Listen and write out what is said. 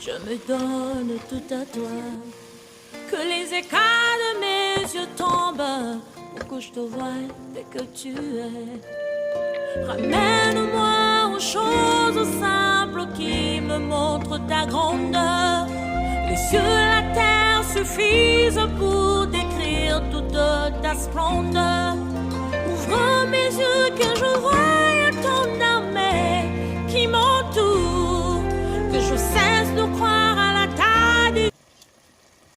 Je me donne tout à toi. Que les écailles de mes yeux tombent pour que je te voie dès que tu es. Ramène-moi aux choses simples qui me montrent ta grandeur. Les cieux, la terre suffisent pour décrire toute ta splendeur. Ouvre mes yeux que je vois